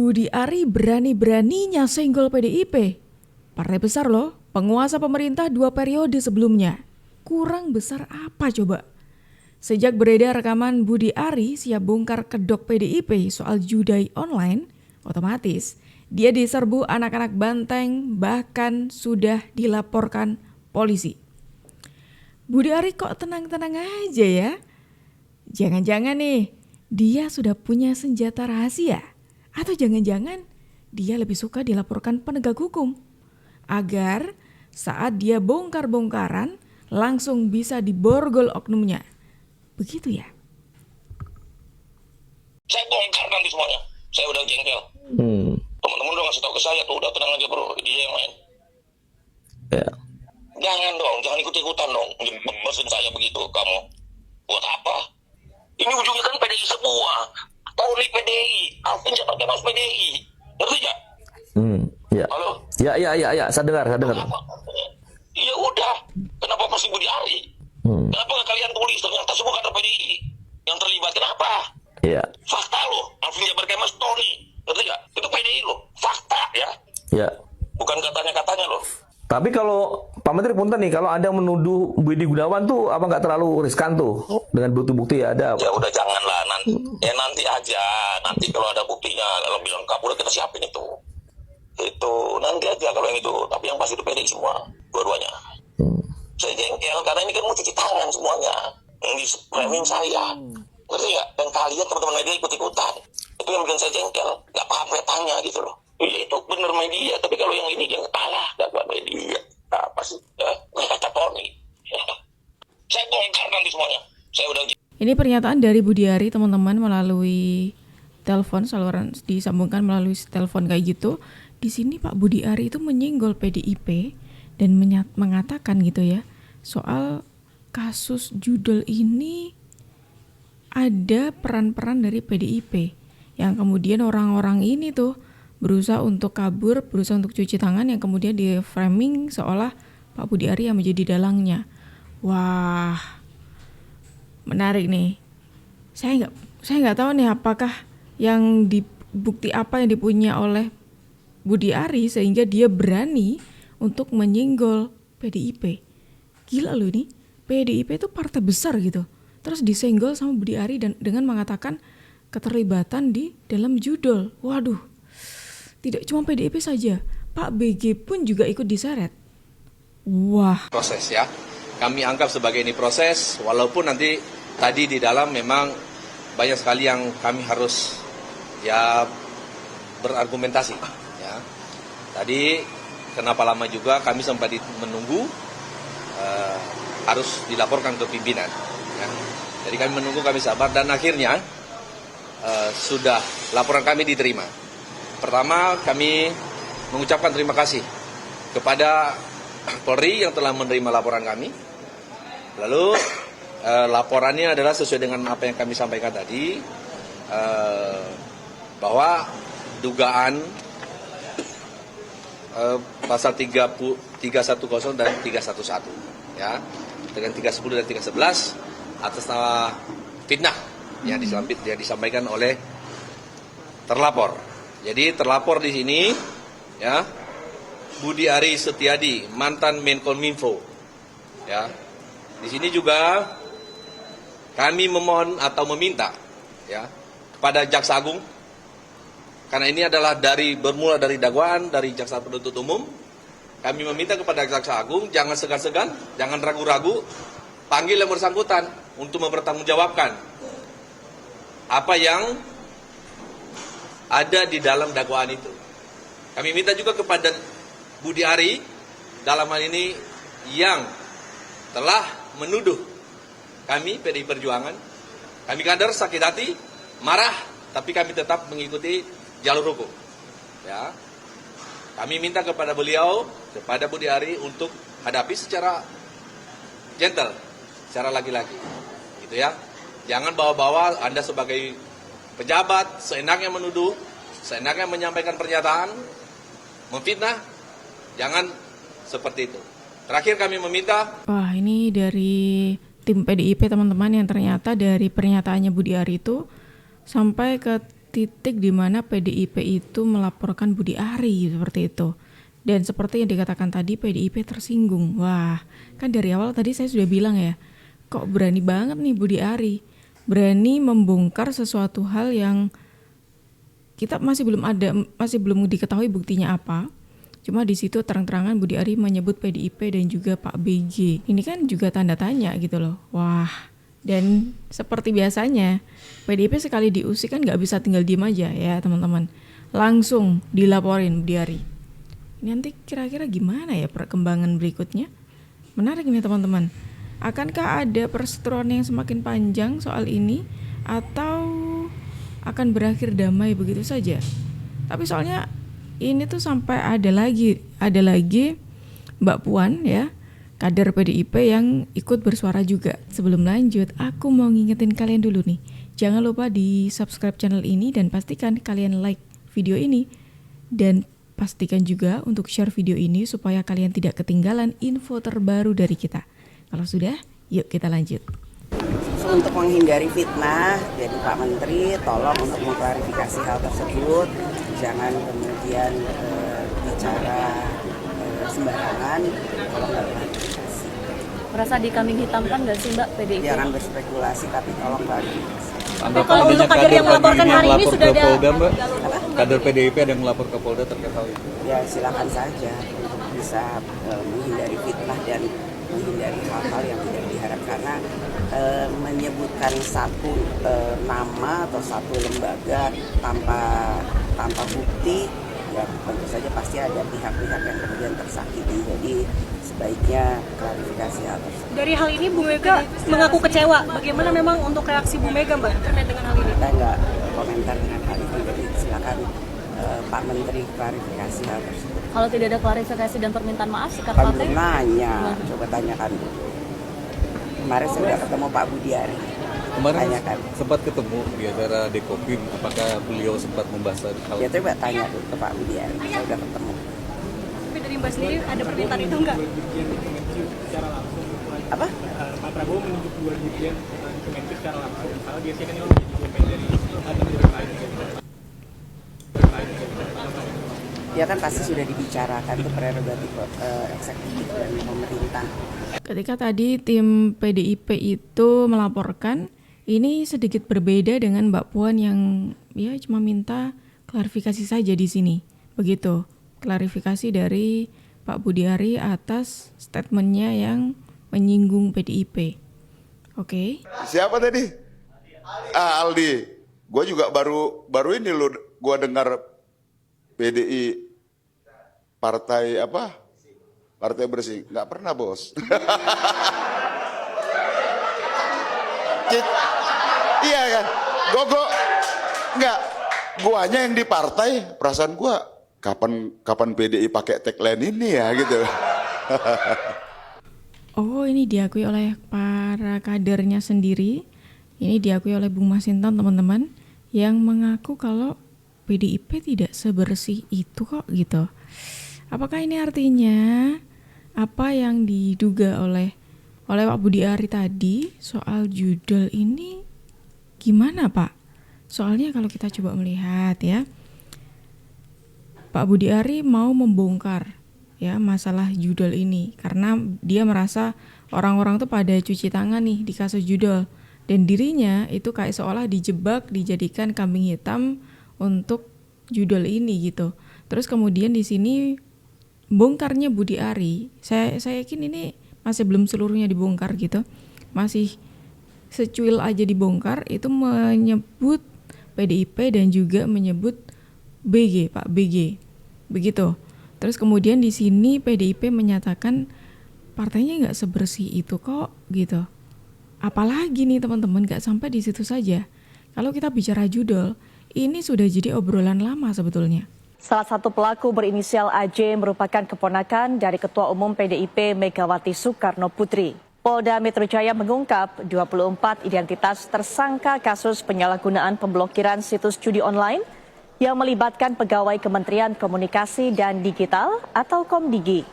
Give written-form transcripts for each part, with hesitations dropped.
Budi Ari berani-beraninya senggol PDIP. Partai besar loh, penguasa pemerintah 2 periode sebelumnya. Kurang besar apa coba? Sejak beredar rekaman Budi Ari siap bongkar kedok PDIP soal judai online, otomatis dia diserbu anak-anak banteng, bahkan sudah dilaporkan polisi. Budi Ari kok tenang-tenang aja ya? Jangan-jangan nih, dia sudah punya senjata rahasia. Atau jangan-jangan dia lebih suka dilaporkan penegak hukum agar saat dia bongkar-bongkaran langsung bisa diborgol oknumnya. Begitu ya? Saya bongkar nanti semuanya. Saya udah jengkel. Teman-teman udah ngasih tahu ke saya tuh, udah tenang aja bro, dia yang main. Ya. Jangan dong, jangan ikut-ikutan dong. Mesin saya begitu, kamu. Buat apa? Ini ujungnya kan PDI semua. Tony PDI, Alvin Jabatan Mas PDI. Ngerti gak? Ya. Halo? Ya, saya dengar. Kenapa? Ya udah, kenapa masih Budi Ari? Kenapa gak kalian tulis ternyata semua kader PDI yang terlibat? Kenapa? Iya. Fakta loh, Alvin Jabatan Mas Tony. Ngerti gak? Itu PDI loh, fakta ya. Ya. Bukan katanya-katanya loh. Tapi kalau Pak Menteri punten nih, kalau ada yang menuduh Budi Gunawan tuh apa nggak terlalu riskan tuh dengan bukti-bukti ada? Ya udah janganlah nanti aja. Nanti kalau ada buktinya lebih lengkap udah kita siapin itu. Itu nanti aja kalau yang itu. Tapi yang pasti itu PDI semua, dua-duanya. Saya jengkel karena ini kan mau cuci tangan semuanya. Yang di framing saya. Ngerti nggak? Dan kalian teman-teman media ikut-ikutan. Itu yang bikin saya jengkel. Nggak apa-apa tanya gitu loh. Iya itu bener media, tapi kalau yang ini yang kalah dapat media. Apa sih? Kata Tony. Saya bongkar nanti semuanya. Saya udah. Ini pernyataan dari Budi Ari teman-teman melalui telepon, saluran disambungkan melalui telepon kayak gitu. Di sini Pak Budi Ari itu menyinggol PDIP dan mengatakan gitu ya, soal kasus judul ini ada peran-peran dari PDIP yang kemudian orang-orang ini tuh berusaha untuk kabur, berusaha untuk cuci tangan yang kemudian di framing seolah Pak Budi Ari yang menjadi dalangnya. Wah, menarik nih. Saya nggak tahu nih apakah yang bukti apa yang dipunya oleh Budi Ari sehingga dia berani untuk menyinggol PDIP. Gila loh ini, PDIP itu partai besar gitu. Terus disenggol sama Budi Ari dan dengan mengatakan keterlibatan di dalam judul. Waduh. Tidak cuma PDIP saja, Pak BG pun juga ikut diseret. Wah. Proses ya, kami anggap sebagai ini proses, walaupun nanti tadi di dalam memang banyak sekali yang kami harus ya berargumentasi. Ya. Tadi kenapa lama juga kami sempat menunggu harus dilaporkan ke pimpinan. Ya. Jadi kami menunggu, kami sabar dan akhirnya sudah laporan kami diterima. Pertama, kami mengucapkan terima kasih kepada Polri yang telah menerima laporan kami. Lalu laporannya adalah sesuai dengan apa yang kami sampaikan tadi, bahwa dugaan pasal 310 dan 311 ya, dengan 310 dan 311 atas nama fitnah yang disampaikan oleh terlapor. Jadi terlapor di sini ya Budi Ari Setiadi, mantan Menkominfo. Ya. Di sini juga kami memohon atau meminta ya kepada Jaksa Agung, karena ini adalah bermula dari dakwaan dari Jaksa Penuntut Umum. Kami meminta kepada Jaksa Agung jangan segan-segan, jangan ragu-ragu, panggil yang bersangkutan untuk mempertanggungjawabkan apa yang ada di dalam dakwaan itu. Kami minta juga kepada Budi Ari dalam hal ini yang telah menuduh kami PDI Perjuangan, kami kader sakit hati, marah, tapi kami tetap mengikuti jalur hukum. Ya, kami minta kepada beliau, kepada Budi Ari untuk hadapi secara gentle, secara laki-laki, gitu ya. Jangan bawa-bawa Anda sebagai pejabat seenaknya menuduh, seenaknya menyampaikan pernyataan, memfitnah, jangan seperti itu. Terakhir kami meminta. Wah, ini dari tim PDIP teman-teman yang ternyata dari pernyataannya Budi Ari itu sampai ke titik di mana PDIP itu melaporkan Budi Ari seperti itu. Dan seperti yang dikatakan tadi, PDIP tersinggung. Wah, kan dari awal tadi saya sudah bilang ya, kok berani banget nih Budi Ari, berani membongkar sesuatu hal yang kita masih belum diketahui buktinya apa. Cuma di situ terang-terangan Budi Ari menyebut PDIP dan juga Pak BG. Ini kan juga tanda tanya gitu loh. Wah, dan seperti biasanya PDIP sekali diusik kan nggak bisa tinggal diem aja ya teman-teman. Langsung dilaporin Budi Ari. Ini nanti kira-kira gimana ya perkembangan berikutnya? Menarik nih teman-teman. Akankah ada perseteruan yang semakin panjang soal ini atau akan berakhir damai begitu saja? Tapi soalnya ini tuh sampai ada lagi Mbak Puan ya, kader PDIP yang ikut bersuara juga. Sebelum lanjut, aku mau ngingetin kalian dulu nih. Jangan lupa di subscribe channel ini dan pastikan kalian like video ini. Dan pastikan juga untuk share video ini supaya kalian tidak ketinggalan info terbaru dari kita. Kalau sudah, yuk kita lanjut. Untuk menghindari fitnah, jadi Pak Menteri tolong untuk mengklarifikasi hal tersebut. Jangan kemudian bicara sembarangan, tolong klarifikasi. Merasa dikambing hitamkan nggak sih Mbak PDIP? Jangan berspekulasi tapi tolong klarifikasi. Kalau untuk kader yang melaporkan hari ini sudah ada Polda, Mbak? Kader PDIP ada yang melapor ke Polda terkait hal itu? Ya silakan saja untuk bisa menghindari fitnah dan menghindari hal-hal yang tidak diharapkan, karena menyebutkan satu nama atau satu lembaga tanpa bukti, ya tentu saja pasti ada pihak-pihak yang kemudian tersakiti. Jadi sebaiknya klarifikasi hal tersebut. Dari hal ini Bu Mega mengaku kecewa. Bagaimana memang untuk reaksi Bu Mega Mbak terkait dengan hal ini? Kita nggak komentar dengan hal itu, jadi silakan Pak Menteri klarifikasi hal tersebut. Kalau tidak ada klarifikasi dan permintaan maaf sikap Kan partai? belum nanya, coba tanyakan dulu. Kemarin saya sudah ketemu Pak Budi Ari. Kemarin Tanyakan. sempat ketemu di acara Dekopim, apakah beliau sempat membahas hal Ya itu? coba tanya dulu ke Pak Budi Ari, saya sudah ketemu. Tapi dari Mbak sendiri ada permintaan itu enggak? Apa? Pak Prabowo menunjuk dua dirjen Kemenku secara langsung. Kalau biasanya kan yang menjadi dirjen dari menteri lain. Ya kan pasti sudah dibicarakan, itu prerogatif eksekutif dan pemerintah. Ketika tadi tim PDIP itu melaporkan, ini sedikit berbeda dengan Mbak Puan yang ya cuma minta klarifikasi saja di sini. Begitu, klarifikasi dari Pak Budi Ari atas statementnya yang menyinggung PDIP. Oke. Siapa tadi? Aldi. Gue juga baru ini lo gue dengar PDI partai apa? Partai Bersih. Nggak pernah bos. Iya kan? Gogo nggak. Guanya yang di partai. Perasaan gua kapan PDI pakai tagline ini ya gitu. Oh, ini diakui oleh para kadernya sendiri. Ini diakui oleh Bung Masinton teman-teman, yang mengaku kalau PDIP tidak sebersih itu kok gitu. Apakah ini artinya apa yang diduga oleh Pak Budi Ari tadi soal judul ini gimana Pak? Soalnya kalau kita coba melihat ya, Pak Budi Ari mau membongkar ya masalah judul ini karena dia merasa orang-orang tuh pada cuci tangan nih di kasus judul dan dirinya itu kayak seolah dijebak, dijadikan kambing hitam untuk judul ini gitu. Terus kemudian di sini bongkarnya Budi Ari, saya yakin ini masih belum seluruhnya dibongkar gitu, masih secuil aja dibongkar, itu menyebut PDIP dan juga menyebut BG, Pak BG, begitu. Terus kemudian di sini PDIP menyatakan partainya nggak sebersih itu kok gitu. Apalagi nih teman-teman, nggak sampai di situ saja. Kalau kita bicara judul, ini sudah jadi obrolan lama sebetulnya. Salah satu pelaku berinisial AJ merupakan keponakan dari Ketua Umum PDIP Megawati Soekarno Putri. Polda Metro Jaya mengungkap 24 identitas tersangka kasus penyalahgunaan pemblokiran situs judi online yang melibatkan pegawai Kementerian Komunikasi dan Digital atau Komdigi.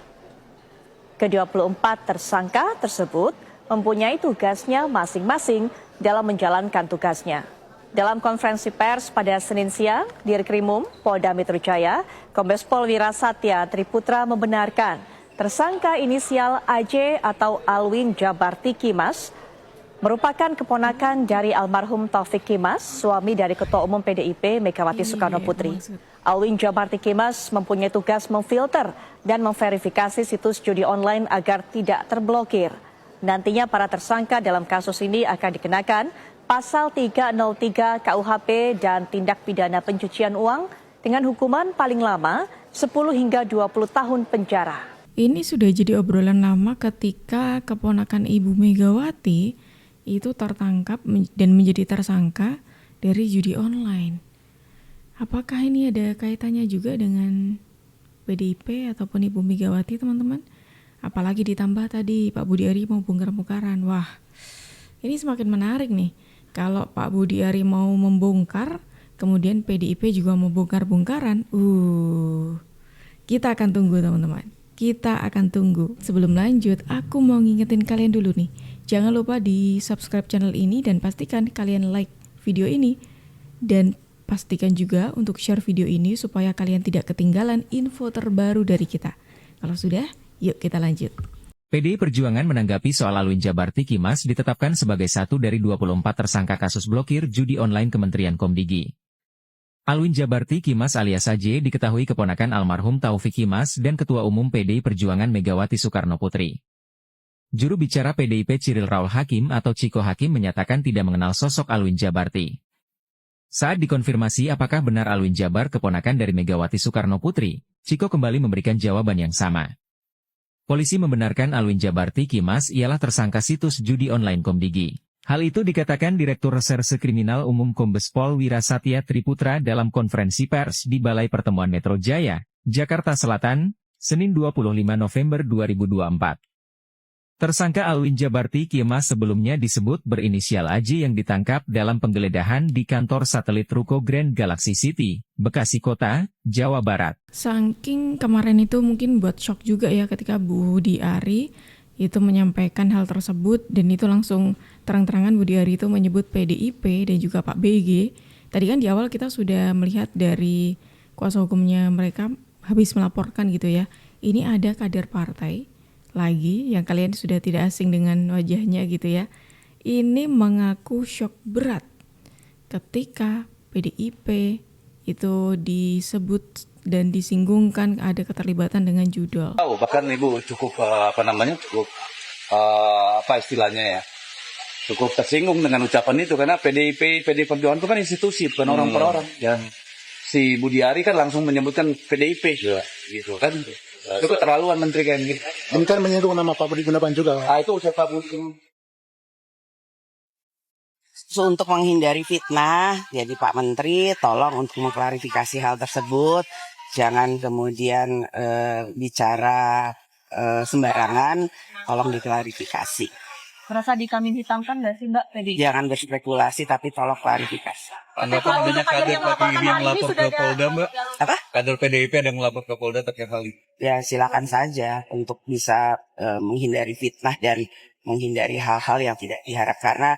Ke-24 tersangka tersebut mempunyai tugasnya masing-masing dalam menjalankan tugasnya. Dalam konferensi pers pada Senin siang, Dirkrimum Polda Metro Jaya, Kombes Pol Wirasatya Triputra membenarkan tersangka inisial AJ atau Alwin Jabarti Kimas merupakan keponakan dari almarhum Taufik Kimas, suami dari Ketua Umum PDIP Megawati Soekarno Putri. Alwin Jabarti Kimas mempunyai tugas memfilter dan memverifikasi situs judi online agar tidak terblokir. Nantinya para tersangka dalam kasus ini akan dikenakan pasal 303 KUHP dan tindak pidana pencucian uang dengan hukuman paling lama 10 hingga 20 tahun penjara. Ini sudah jadi obrolan lama ketika keponakan Ibu Megawati itu tertangkap dan menjadi tersangka dari judi online. Apakah ini ada kaitannya juga dengan PDIP ataupun Ibu Megawati, teman-teman? Apalagi ditambah tadi Pak Budi Ari mau bongkar-bongkaran. Wah, ini semakin menarik nih. Kalau Pak Budi Ari mau membongkar, kemudian PDIP juga mau bongkar-bongkaran. Kita akan tunggu, teman-teman. Kita akan tunggu. Sebelum lanjut, aku mau ngingetin kalian dulu nih. Jangan lupa di subscribe channel ini dan pastikan kalian like video ini. Dan pastikan juga untuk share video ini supaya kalian tidak ketinggalan info terbaru dari kita. Kalau sudah, yuk kita lanjut. PDI Perjuangan menanggapi soal Alwin Jabarti Kimas ditetapkan sebagai satu dari 24 tersangka kasus blokir judi online Kementerian Komdigi. Alwin Jabarti Kimas alias AJ diketahui keponakan almarhum Taufik Kimas dan Ketua Umum PDI Perjuangan Megawati Soekarno Putri. Juru bicara PDIP Cyril Raul Hakim atau Ciko Hakim menyatakan tidak mengenal sosok Alwin Jabarti. Saat dikonfirmasi apakah benar Alwin Jabar keponakan dari Megawati Soekarno Putri, Ciko kembali memberikan jawaban yang sama. Polisi membenarkan Alwin Jabarti Kimas ialah tersangka situs judi online Komdigi. Hal itu dikatakan Direktur Reserse Kriminal Umum Kombes Pol Wirasatya Triputra dalam konferensi pers di Balai Pertemuan Metro Jaya, Jakarta Selatan, Senin 25 November 2024. Tersangka Alwin Jabarti Kimas sebelumnya disebut berinisial AJ yang ditangkap dalam penggeledahan di kantor satelit Ruko Grand Galaxy City, Bekasi Kota, Jawa Barat. Saking kemarin itu mungkin buat shock juga ya ketika Budi Ari itu menyampaikan hal tersebut dan itu langsung terang-terangan Budi Ari itu menyebut PDIP dan juga Pak BG. Tadi kan di awal kita sudah melihat dari kuasa hukumnya mereka habis melaporkan gitu ya. Ini ada kader partai lagi yang kalian sudah tidak asing dengan wajahnya gitu ya. Ini mengaku shock berat ketika PDIP itu disebut dan disinggungkan ada keterlibatan dengan judol. Bahkan Ibu cukup cukup istilahnya ya, cukup tersinggung dengan ucapan itu karena PDI Perjuangan itu kan institusi bukan orang per orang. Dan si Budi Ari kan langsung menyebutkan PDIP gitu kan. Itu keterlaluan menteri kayak gitu. Ini kan menyinggung nama Pak Budi Gunawan juga. Itu usaha Pak Budi. So, untuk menghindari fitnah, jadi Pak Menteri tolong untuk mengklarifikasi hal tersebut. Jangan kemudian bicara sembarangan, tolong diklarifikasi. Merasa dikambing hitamkan nggak sih Mbak PDI? Jangan berspekulasi tapi tolong klarifikasi. Tanggapan adanya kader PDIP yang melapor ke Polda, Mbak? Apa? Kader PDIP ada yang melapor ke Polda terkait hal itu? Ya silakan saja untuk bisa menghindari fitnah dan menghindari hal-hal yang tidak diharapkan. Karena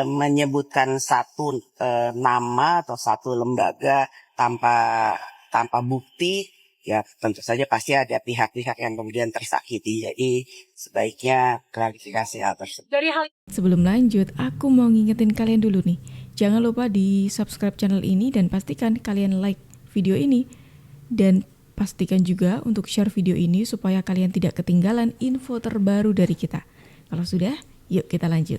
menyebutkan satu nama atau satu lembaga tanpa bukti, ya tentu saja pasti ada pihak-pihak yang kemudian tersakiti. Jadi sebaiknya klarifikasi hal tersebut. Sebelum lanjut, aku mau ngingetin kalian dulu nih. Jangan lupa di subscribe channel ini dan pastikan kalian like video ini. Dan pastikan juga untuk share video ini supaya kalian tidak ketinggalan info terbaru dari kita. Kalau sudah, yuk kita lanjut.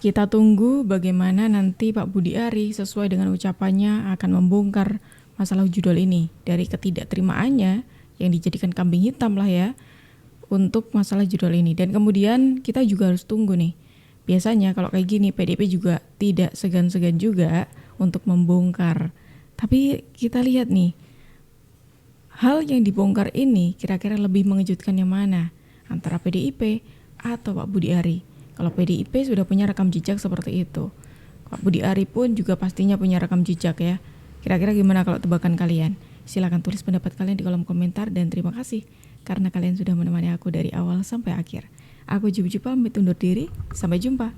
Kita tunggu bagaimana nanti Pak Budi Ari sesuai dengan ucapannya akan membongkar masalah judul ini. Dari ketidakterimaannya yang dijadikan kambing hitam lah ya untuk masalah judul ini. Dan kemudian kita juga harus tunggu nih. Biasanya kalau kayak gini PDIP juga tidak segan-segan juga untuk membongkar. Tapi kita lihat nih, hal yang dibongkar ini kira-kira lebih mengejutkan yang mana? Antara PDIP atau Pak Budi Ari? Kalau PDIP sudah punya rekam jejak seperti itu. Pak Budi Ari pun juga pastinya punya rekam jejak ya. Kira-kira gimana kalau tebakan kalian? Silakan tulis pendapat kalian di kolom komentar dan terima kasih karena kalian sudah menemani aku dari awal sampai akhir. Aku Juju pamit undur diri, sampai jumpa.